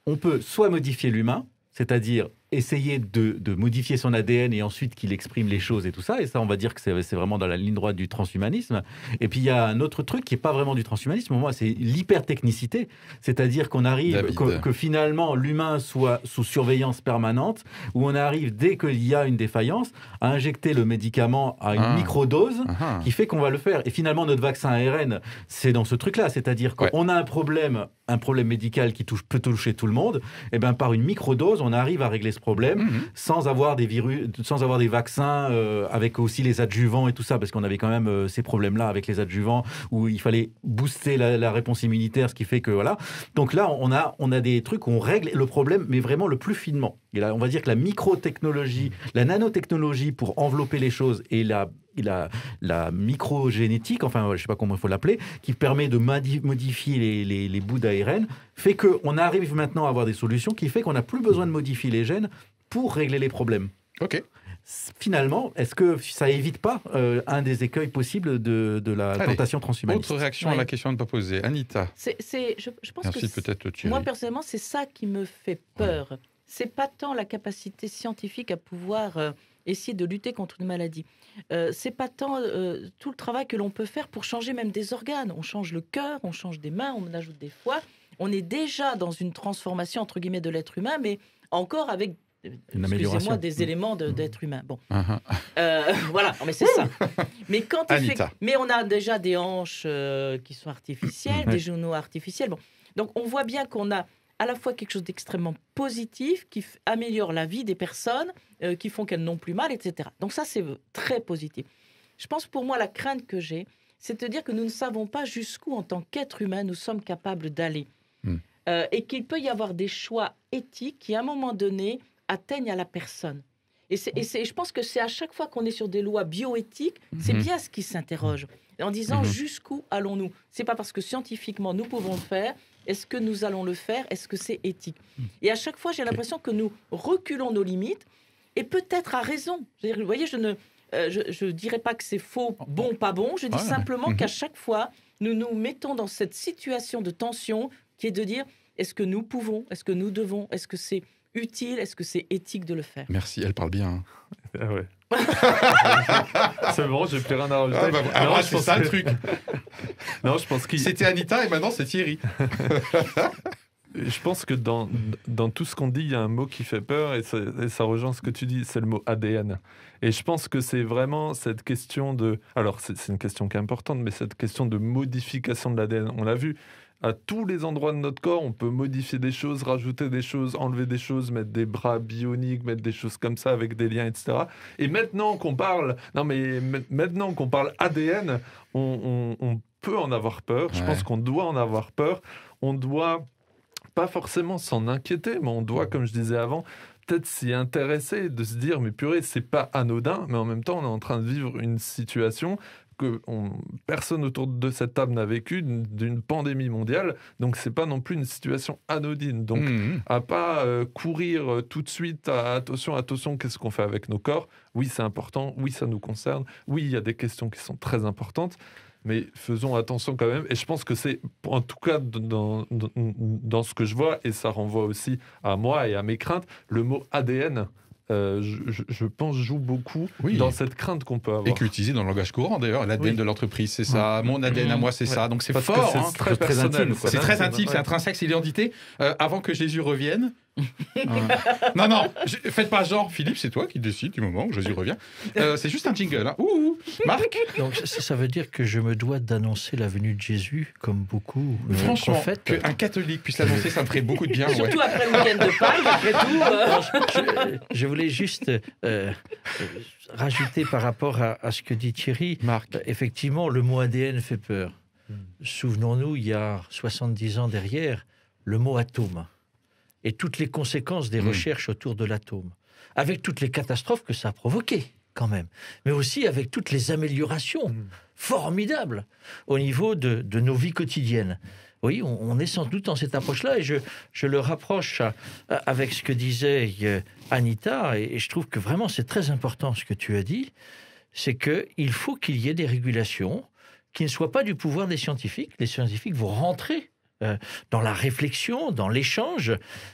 on peut soit modifier l'humain, c'est-à-dire essayer de modifier son ADN et ensuite qu'il exprime les choses et tout ça. Et ça, on va dire que c'est vraiment dans la ligne droite du transhumanisme. Et puis, il y a un autre truc qui n'est pas vraiment du transhumanisme. Moi, c'est l'hypertechnicité. C'est-à-dire qu'on arrive, que finalement, l'humain soit sous surveillance permanente, où on arrive, dès qu'il y a une défaillance, à injecter le médicament à une microdose qui fait qu'on va le faire. Et finalement, notre vaccin ARN, c'est dans ce truc-là. C'est-à-dire qu'on a un problème médical qui peut toucher tout le monde. Et bien, par une microdose, on arrive à régler ce problème sans avoir des virus, sans avoir des vaccins avec aussi les adjuvants et tout ça, parce qu'on avait quand même ces problèmes-là avec les adjuvants où il fallait booster la réponse immunitaire, ce qui fait que voilà. Donc là, on a des trucs où on règle le problème, mais vraiment le plus finement. Et là, on va dire que la microtechnologie, la nanotechnologie pour envelopper les choses et la microgénétique, enfin, je ne sais pas comment il faut l'appeler, qui permet de modifier les bouts d'ARN, fait qu'on arrive maintenant à avoir des solutions qui fait qu'on n'a plus besoin de modifier les gènes pour régler les problèmes. Ok. Finalement, est-ce que ça évite pas un des écueils possibles de la tentation transhumaniste? Autre réaction à la question à ne pas poser. Anita. Je pense ensuite, peut-être Thierry. Moi, personnellement, c'est ça qui me fait peur. C'est pas tant la capacité scientifique à pouvoir essayer de lutter contre une maladie. C'est pas tant tout le travail que l'on peut faire pour changer même des organes. On change le cœur, on change des mains, on ajoute des foies. On est déjà dans une transformation, entre guillemets, de l'être humain, mais encore avec, excusez-moi, des éléments d'être humain. Bon. Voilà, mais c'est ça. Mais, mais on a déjà des hanches qui sont artificielles, des genoux artificiels. Bon. Donc, on voit bien qu'on a à la fois quelque chose d'extrêmement positif qui améliore la vie des personnes, qui font qu'elles n'ont plus mal, etc. Donc ça, c'est très positif. Je pense, pour moi, la crainte que j'ai, c'est de dire que nous ne savons pas jusqu'où, en tant qu'être humain, nous sommes capables d'aller. Et qu'il peut y avoir des choix éthiques qui, à un moment donné, atteignent à la personne. Et je pense que c'est à chaque fois qu'on est sur des lois bioéthiques, c'est bien ce qui s'interroge. En disant jusqu'où allons-nous? C'est pas parce que scientifiquement nous pouvons le faire. Est-ce que nous allons le faire? Est-ce que c'est éthique? Et à chaque fois, j'ai l'impression que nous reculons nos limites, et peut-être à raison. Vous voyez, je ne dirais pas que c'est faux, bon, pas bon. Je dis simplement qu'à chaque fois, nous nous mettons dans cette situation de tension qui est de dire, est-ce que nous pouvons? Est-ce que nous devons? Est-ce que c'est utile? Est-ce que c'est éthique de le faire? Merci, elle parle bien. Ah ouais. C'est bon, j'ai plus rien à rajouter. C'est ça le truc. Non, je pense c'était Anita et maintenant c'est Thierry. Je pense que dans tout ce qu'on dit, il y a un mot qui fait peur et ça rejoint ce que tu dis, c'est le mot ADN. Et je pense que c'est vraiment cette question de... Alors, c'est une question qui est importante, mais cette question de modification de l'ADN, on l'a vu, à tous les endroits de notre corps, on peut modifier des choses, rajouter des choses, enlever des choses, mettre des bras bioniques, mettre des choses comme ça avec des liens, etc. Et maintenant qu'on parle... maintenant qu'on parle ADN, on peut en avoir peur. Je pense qu'on doit en avoir peur. On doit... pas forcément s'en inquiéter, mais on doit, comme je disais avant, peut-être s'y intéresser, de se dire, mais purée, c'est pas anodin, mais en même temps, on est en train de vivre une situation que personne autour de cette table n'a vécu, d'une pandémie mondiale, donc c'est pas non plus une situation anodine. Donc, à pas courir tout de suite à attention, qu'est-ce qu'on fait avec nos corps? Oui, c'est important, oui, ça nous concerne, oui, il y a des questions qui sont très importantes, mais faisons attention quand même. Et je pense que c'est, en tout cas, dans ce que je vois, et ça renvoie aussi à moi et à mes craintes, le mot ADN, je pense, joue beaucoup dans cette crainte qu'on peut avoir. Et qui est utilisé dans le langage courant, d'ailleurs. L'ADN de l'entreprise, c'est ça. Mon ADN à moi, c'est ça. Donc c'est parce fort. C'est très personnel. C'est très intime, c'est intrinsèque, c'est l'identité. Avant que Jésus revienne, Non, faites pas genre, Philippe, c'est toi qui décides du moment où Jésus revient. C'est juste un jingle. Hein. Marc. Donc ça veut dire que je me dois d'annoncer la venue de Jésus, comme beaucoup franchement, prophètes. Qu'un catholique puisse l'annoncer, ça me ferait beaucoup de bien. Surtout après le week-end de Pâques, après tout. Je voulais juste rajouter par rapport à ce que dit Thierry. Marc. Effectivement, le mot ADN fait peur. Souvenons-nous, il y a 70 ans derrière, le mot atome et toutes les conséquences des recherches autour de l'atome, avec toutes les catastrophes que ça a provoquées quand même, mais aussi avec toutes les améliorations formidables au niveau de nos vies quotidiennes. Oui, on est sans doute dans cette approche-là, et je le rapproche avec ce que disait Anita, et je trouve que vraiment c'est très important ce que tu as dit, c'est qu'il faut qu'il y ait des régulations qui ne soient pas du pouvoir des scientifiques. Les scientifiques vont rentrer dans la réflexion, dans l'échange,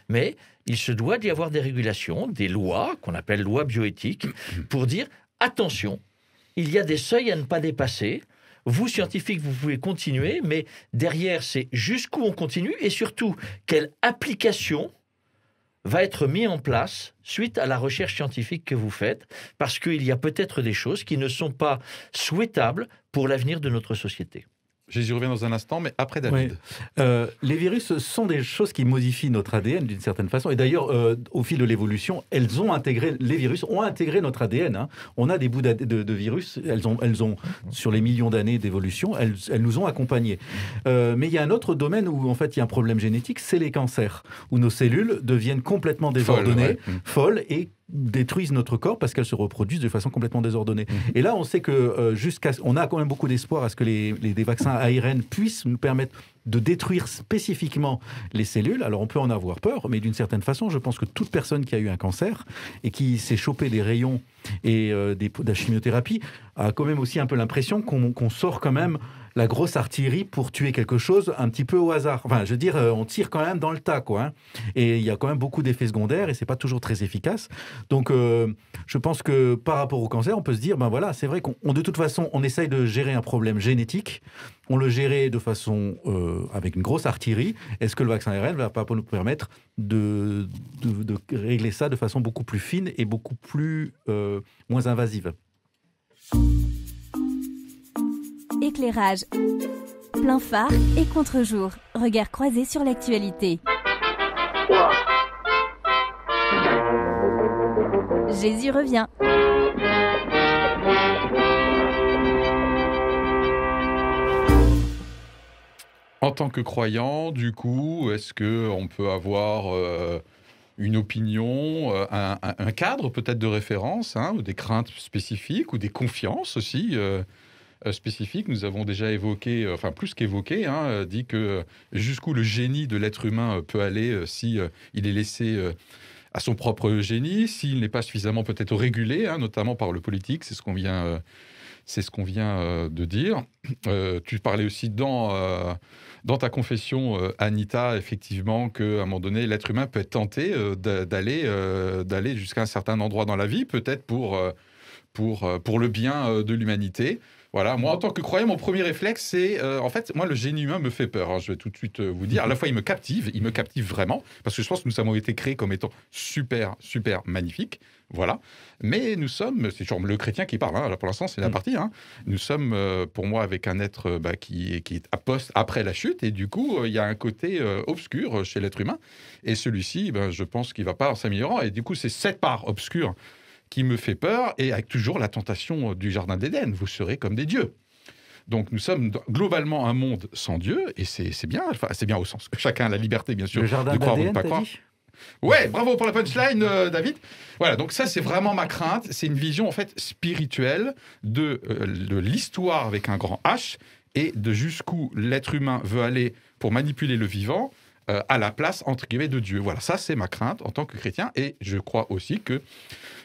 mais il se doit d'y avoir des régulations, des lois, qu'on appelle lois bioéthiques, pour dire, attention, il y a des seuils à ne pas dépasser. Vous, scientifiques, vous pouvez continuer, mais derrière, c'est jusqu'où on continue, et surtout, quelle application va être mise en place suite à la recherche scientifique que vous faites, parce qu'il y a peut-être des choses qui ne sont pas souhaitables pour l'avenir de notre société. Jésus revient dans un instant, mais après David. Oui. Les virus sont des choses qui modifient notre ADN d'une certaine façon. Et d'ailleurs, au fil de l'évolution, les virus ont intégré notre ADN. Hein. On a des bouts de virus, elles ont, sur les millions d'années d'évolution, elles nous ont accompagnés. Mais il y a un autre domaine où, en fait, il y a un problème génétique, c'est les cancers, où nos cellules deviennent complètement désordonnées, folles et détruisent notre corps parce qu'elles se reproduisent de façon complètement désordonnée. Et là, on sait que on a quand même beaucoup d'espoir à ce que des vaccins ARN puissent nous permettre de détruire spécifiquement les cellules. Alors, on peut en avoir peur, mais d'une certaine façon, je pense que toute personne qui a eu un cancer et qui s'est chopé des rayons et de la chimiothérapie a quand même aussi un peu l'impression qu'on sort quand même la grosse artillerie pour tuer quelque chose un petit peu au hasard. Enfin, je veux dire, on tire quand même dans le tas, quoi. Hein. Et il y a quand même beaucoup d'effets secondaires et c'est pas toujours très efficace. Donc, je pense que par rapport au cancer, on peut se dire, ben voilà, c'est vrai de toute façon, on essaye de gérer un problème génétique. On le gérait de façon avec une grosse artillerie. Est-ce que le vaccin ARN ne va pas nous permettre de régler ça de façon beaucoup plus fine et beaucoup plus moins invasive? Éclairage, plein phare et contre-jour. Regard croisé sur l'actualité. Jésus revient. En tant que croyant, du coup, est-ce qu'on peut avoir une opinion, un cadre peut-être de référence, ou des craintes spécifiques, ou des confiances aussi spécifiques? Nous avons déjà évoqué, enfin plus qu'évoqué, dit que jusqu'où le génie de l'être humain peut aller si il est laissé à son propre génie, s'il n'est pas suffisamment peut-être régulé, notamment par le politique, c'est ce qu'on vient de dire. Tu parlais aussi dans ta confession, Anita, effectivement, qu'à un moment donné, l'être humain peut être tenté d'aller jusqu'à un certain endroit dans la vie, peut-être pour le bien de l'humanité. Voilà, moi, en tant que croyant, mon premier réflexe, c'est... en fait, moi, le génie humain me fait peur. Je vais tout de suite vous dire. À la fois, il me captive vraiment, parce que je pense que nous avons été créés comme étant super, super magnifiques. Voilà. Mais nous sommes... C'est toujours le chrétien qui parle. Là, pour l'instant, c'est la partie. Nous sommes, pour moi, avec un être qui est après la chute. Et du coup, il y a un côté obscur chez l'être humain. Et celui-ci, je pense qu'il ne va pas en s'améliorant. Et du coup, c'est cette part obscure qui me fait peur, et avec toujours la tentation du Jardin d'Éden, vous serez comme des dieux. Donc nous sommes globalement un monde sans Dieu, et c'est bien, enfin, c'est bien au sens que chacun a la liberté, bien sûr, de croire ou de ne pas croire. Ouais, bravo pour la punchline, David. Voilà, donc ça, c'est vraiment ma crainte. C'est une vision, en fait, spirituelle de l'histoire avec un grand H, et de jusqu'où l'être humain veut aller pour manipuler le vivant, à la place, entre guillemets, de Dieu. Voilà, ça, c'est ma crainte en tant que chrétien, et je crois aussi que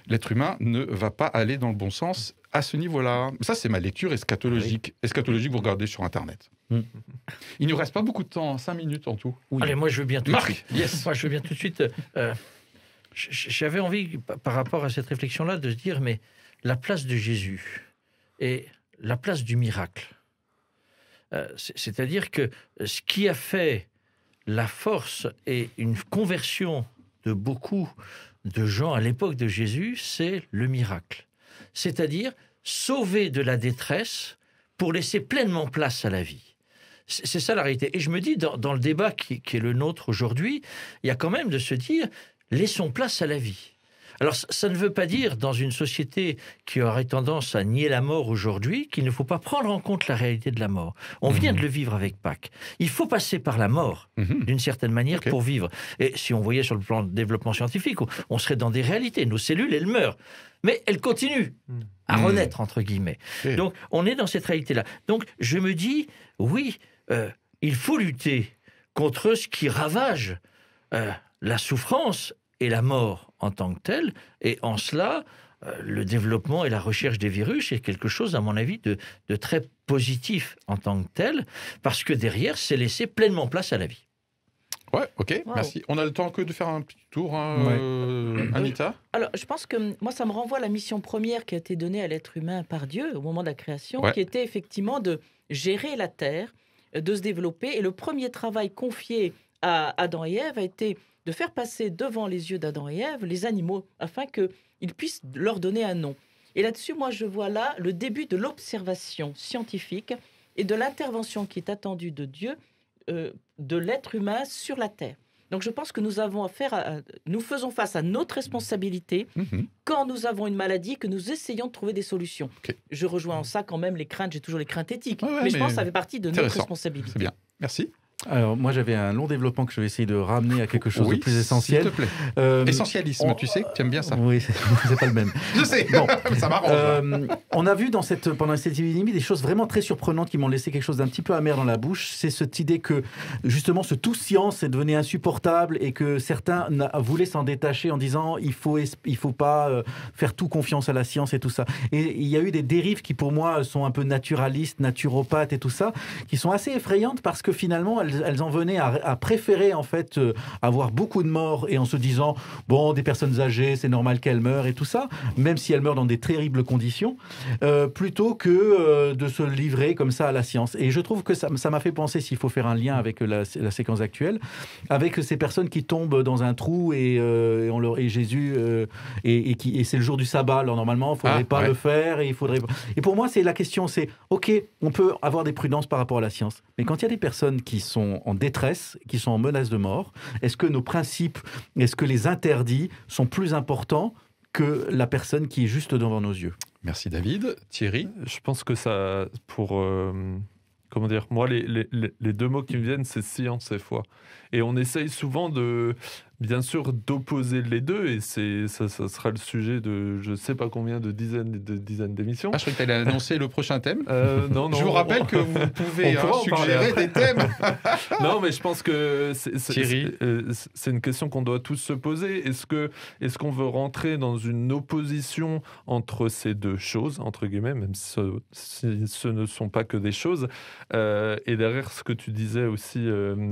l'être humain ne va pas aller dans le bon sens à ce niveau-là. Ça, c'est ma lecture eschatologique. Oui. Eschatologique, vous regardez sur Internet. Il ne nous reste pas beaucoup de temps, 5 minutes en tout. Oui. Allez, moi, je veux bien tout de suite. Yes. Moi, je veux bien tout de suite. J'avais envie, par rapport à cette réflexion-là, de se dire, mais la place de Jésus et la place du miracle. C'est-à-dire que ce qui a fait la force et une conversion de beaucoup de gens à l'époque de Jésus, c'est le miracle. C'est-à-dire sauver de la détresse pour laisser pleinement place à la vie. C'est ça la réalité. Et je me dis, dans le débat qui est le nôtre aujourd'hui, il y a quand même de se dire, laissons place à la vie. Alors, ça ne veut pas dire, dans une société qui aurait tendance à nier la mort aujourd'hui, qu'il ne faut pas prendre en compte la réalité de la mort. On vient de le vivre avec Pâques. Il faut passer par la mort, d'une certaine manière, pour vivre. Et si on voyait sur le plan de développement scientifique, on serait dans des réalités. Nos cellules, elles meurent. Mais elles continuent à renaître, entre guillemets. Donc, on est dans cette réalité-là. Donc, je me dis, oui, il faut lutter contre ce qui ravage la souffrance et la mort en tant que telle, et en cela, le développement et la recherche des virus est quelque chose, à mon avis, de très positif en tant que tel, parce que derrière, c'est laisser pleinement place à la vie. Ouais, ok, merci. On a le temps que de faire un petit tour, Anita. Alors, je pense que moi, ça me renvoie à la mission première qui a été donnée à l'être humain par Dieu au moment de la création, qui était effectivement de gérer la terre, de se développer, et le premier travail confié à Adam et Ève a été de faire passer devant les yeux d'Adam et Ève les animaux, afin qu'ils puissent leur donner un nom. Et là-dessus, moi, je vois là le début de l'observation scientifique et de l'intervention qui est attendue de Dieu, de l'être humain sur la Terre. Donc je pense que nous faisons face à notre responsabilité quand nous avons une maladie, que nous essayons de trouver des solutions. Je rejoins en ça quand même les craintes, j'ai toujours les craintes éthiques, mais je pense que ça fait partie de notre responsabilité. C'est bien, merci. Alors, moi, j'avais un long développement que je vais essayer de ramener à quelque chose de plus essentiel. S'il te plaît. Essentialisme, tu sais, tu aimes bien ça. Oui, c'est pas le même. Je sais, bon, ça m'arrange. On a vu pendant cette épidémie des choses vraiment très surprenantes qui m'ont laissé quelque chose d'un petit peu amer dans la bouche. C'est cette idée que, justement, ce tout science est devenu insupportable et que certains voulaient s'en détacher en disant il faut pas faire tout confiance à la science et tout ça. Et il y a eu des dérives qui, pour moi, sont un peu naturalistes, naturopathes et tout ça, qui sont assez effrayantes parce que finalement, elles en venaient à préférer en fait avoir beaucoup de morts et en se disant bon, des personnes âgées, c'est normal qu'elles meurent et tout ça, même si elles meurent dans des terribles conditions, plutôt que de se livrer comme ça à la science. Et je trouve que ça m'a fait penser, s'il faut faire un lien avec la séquence actuelle, avec ces personnes qui tombent dans un trou et Jésus et c'est le jour du sabbat. Alors normalement, il ne faudrait pas le faire et Et pour moi, c'est la question, c'est ok, on peut avoir des prudences par rapport à la science, mais quand il y a des personnes qui sont en détresse, qui sont en menace de mort, est-ce que nos principes, est-ce que les interdits sont plus importants que la personne qui est juste devant nos yeux? Merci David. Thierry? Je pense que ça, comment dire, moi, les deux mots qui me viennent, c'est science et foi. Et on essaye souvent bien sûr, d'opposer les deux, et ça sera le sujet de je ne sais pas combien de dizaines d'émissions. Ah, je croyais que tu allais annoncer le prochain thème. Non. Je vous rappelle que vous pouvez suggérer des thèmes. Non, mais je pense que c'est une question qu'on doit tous se poser. Est-ce qu'on veut rentrer dans une opposition entre ces deux choses, entre guillemets, même si ce ne sont pas que des choses. Et derrière ce que tu disais aussi,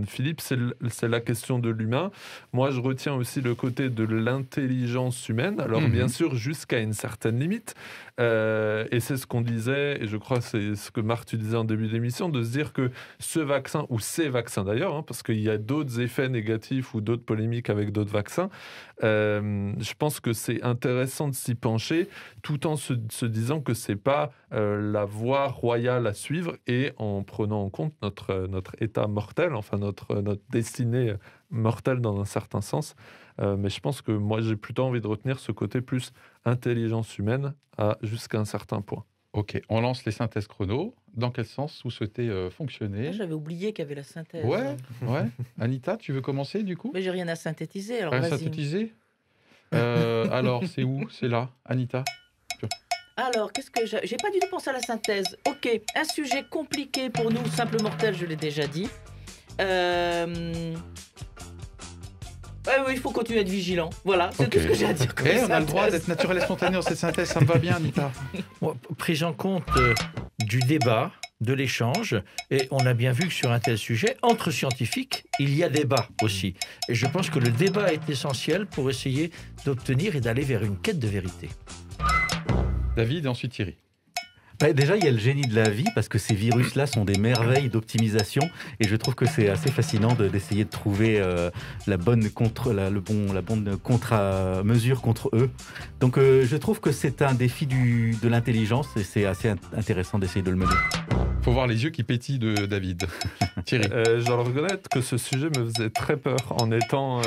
Philippe, c'est la question de l'humain. Moi, je retiens aussi le côté de l'intelligence humaine, alors bien sûr jusqu'à une certaine limite, et c'est ce qu'on disait, et je crois que c'est ce que Marc, tu disais en début d'émission, de se dire que ce vaccin, ou ces vaccins d'ailleurs, parce qu'il y a d'autres effets négatifs ou d'autres polémiques avec d'autres vaccins, je pense que c'est intéressant de s'y pencher, tout en se disant que c'est pas la voie royale à suivre, et en prenant en compte notre état mortel, enfin notre destinée mortelle dans un certain sens. Mais je pense que moi, j'ai plutôt envie de retenir ce côté plus intelligence humaine jusqu'à un certain point. Ok, on lance les synthèses chrono. Dans quel sens vous souhaitez fonctionner? J'avais oublié qu'il y avait la synthèse. Ouais. Anita, tu veux commencer du coup? Mais j'ai rien à synthétiser, alors rien vas-y. À synthétiser alors, c'est où? C'est là, Anita? Alors, qu'est-ce que j'ai pas du tout pensé à la synthèse. Ok, un sujet compliqué pour nous, simples mortels, je l'ai déjà dit. Oui, il faut continuer à être vigilant. Voilà, c'est tout ce que j'ai à dire. On a le droit d'être naturel et spontané dans cette synthèse, ça me va bien, Anita. Prise en compte du débat, de l'échange, et on a bien vu que sur un tel sujet, entre scientifiques, il y a débat aussi. Et je pense que le débat est essentiel pour essayer d'obtenir et d'aller vers une quête de vérité. David et ensuite Thierry. Déjà, il y a le génie de la vie, parce que ces virus-là sont des merveilles d'optimisation, et je trouve que c'est assez fascinant d'essayer de trouver la bonne contre-mesure contre eux. Donc je trouve que c'est un défi de l'intelligence, et c'est assez intéressant d'essayer de le mener. Faut voir les yeux qui pétillent de David. Thierry. Je dois reconnaître que ce sujet me faisait très peur en étant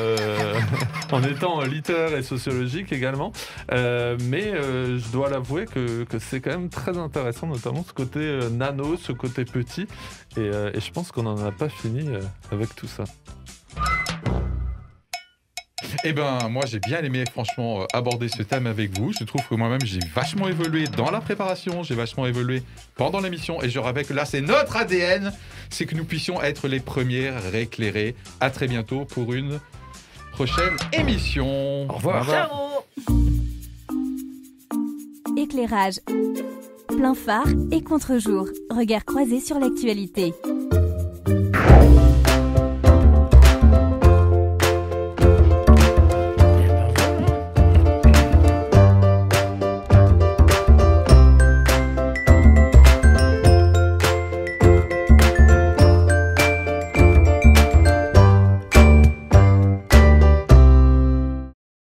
littéraire et sociologique également. Mais je dois l'avouer que c'est quand même très intéressant, notamment ce côté nano, ce côté petit. Et je pense qu'on n'en a pas fini avec tout ça. Eh ben, moi, j'ai bien aimé, franchement, aborder ce thème avec vous. Je trouve que moi-même, j'ai vachement évolué dans la préparation, j'ai vachement évolué pendant l'émission. Et je rappelle que là, c'est notre ADN, c'est que nous puissions être les premiers éclairés. À très bientôt pour une prochaine émission. Au revoir. Ciao. Éclairage, plein phare et contre-jour. Regard croisé sur l'actualité.